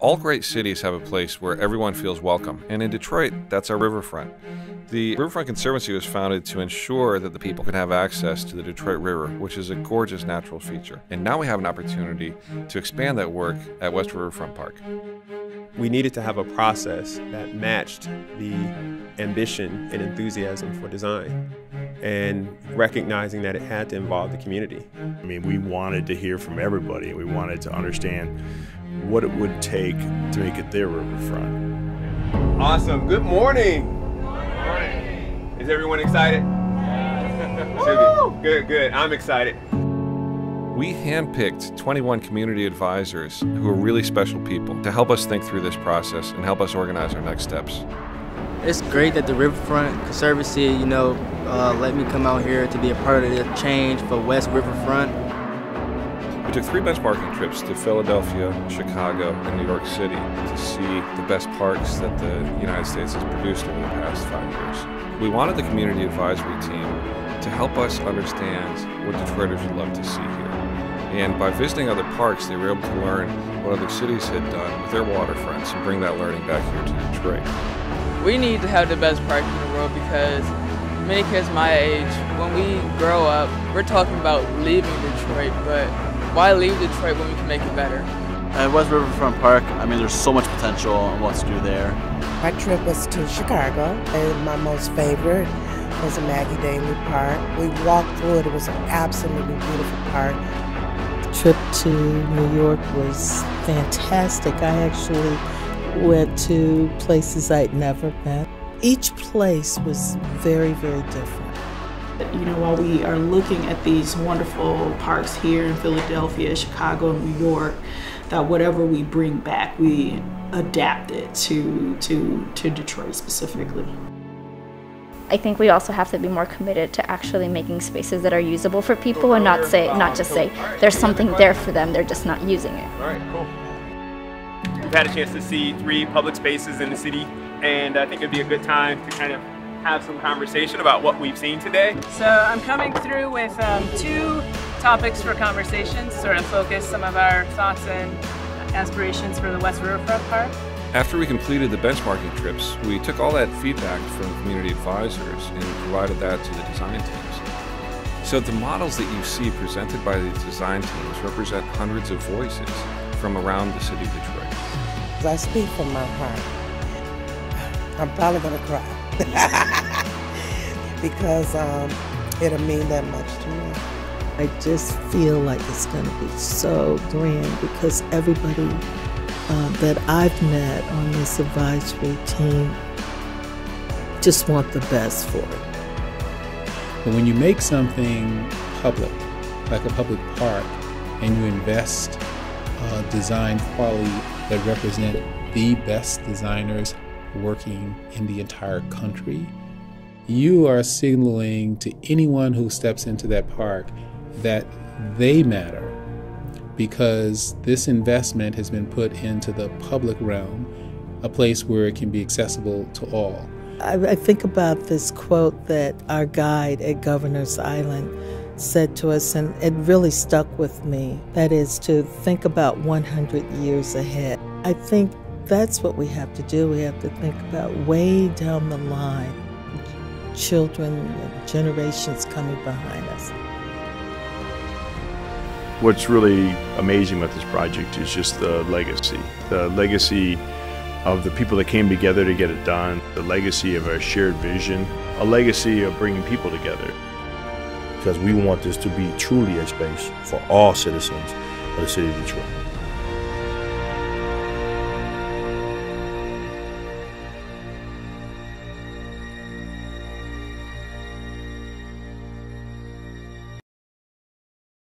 All great cities have a place where everyone feels welcome, and in Detroit, that's our riverfront. The RiverFront Conservancy was founded to ensure that the people can have access to the Detroit River, which is a gorgeous natural feature. And now we have an opportunity to expand that work at West Riverfront Park. We needed to have a process that matched the ambition and enthusiasm for design, and recognizing that it had to involve the community. I mean, we wanted to hear from everybody. We wanted to understand what it would take to make it their riverfront. Awesome. Good morning. Good morning. Is everyone excited? Good, good. I'm excited. We handpicked 21 community advisors who are really special people to help us think through this process and help us organize our next steps. It's great that the RiverFront Conservancy, let me come out here to be a part of the change for West Riverfront. We took 3 benchmarking trips to Philadelphia, Chicago, and New York City to see the best parks that the United States has produced over the past 5 years. We wanted the community advisory team to help us understand what Detroiters would love to see here. And by visiting other parks, they were able to learn what other cities had done with their waterfronts and bring that learning back here to Detroit. We need to have the best park in the world because many kids my age, when we grow up, we're talking about leaving Detroit, but why leave Detroit when we can make it better? At West Riverfront Park, I mean, there's so much potential and what to do there. My trip was to Chicago, and my most favorite was the McGee Park. We walked through it. It was an absolutely beautiful park. The trip to New York was fantastic. I actually went to places I'd never been. Each place was very, very different. While we are looking at these wonderful parks here in Philadelphia, Chicago, New York, that whatever we bring back, we adapt it to Detroit specifically. I think we also have to be more committed to actually making spaces that are usable for people and not just say there's something there for them, they're just not using it. All right, cool. We've had a chance to see 3 public spaces in the city, and I think it'd be a good time to kind of have some conversation about what we've seen today. So I'm coming through with 2 topics for conversation to sort of focus some of our thoughts and aspirations for the West Riverfront Park. After we completed the benchmarking trips, we took all that feedback from community advisors and provided that to the design teams. So the models that you see presented by the design teams represent hundreds of voices from around the city of Detroit. I speak from my heart. I'm probably going to cry because it'll mean that much to me. I just feel like it's going to be so grand because everybody that I've met on this advisory team just want the best for it. But when you make something public, like a public park, and you invest design quality that represent the best designers working in the entire country, you are signaling to anyone who steps into that park that they matter, because this investment has been put into the public realm, a place where it can be accessible to all. I think about this quote that our guide at Governor's Island said to us, and it really stuck with me. That is to think about 100 years ahead. I think that's what we have to do. We have to think about way down the line, children and generations coming behind us. What's really amazing about this project is just the legacy of the people that came together to get it done, the legacy of our shared vision, a legacy of bringing people together. Because we want this to be truly a space for all citizens of the city of Detroit.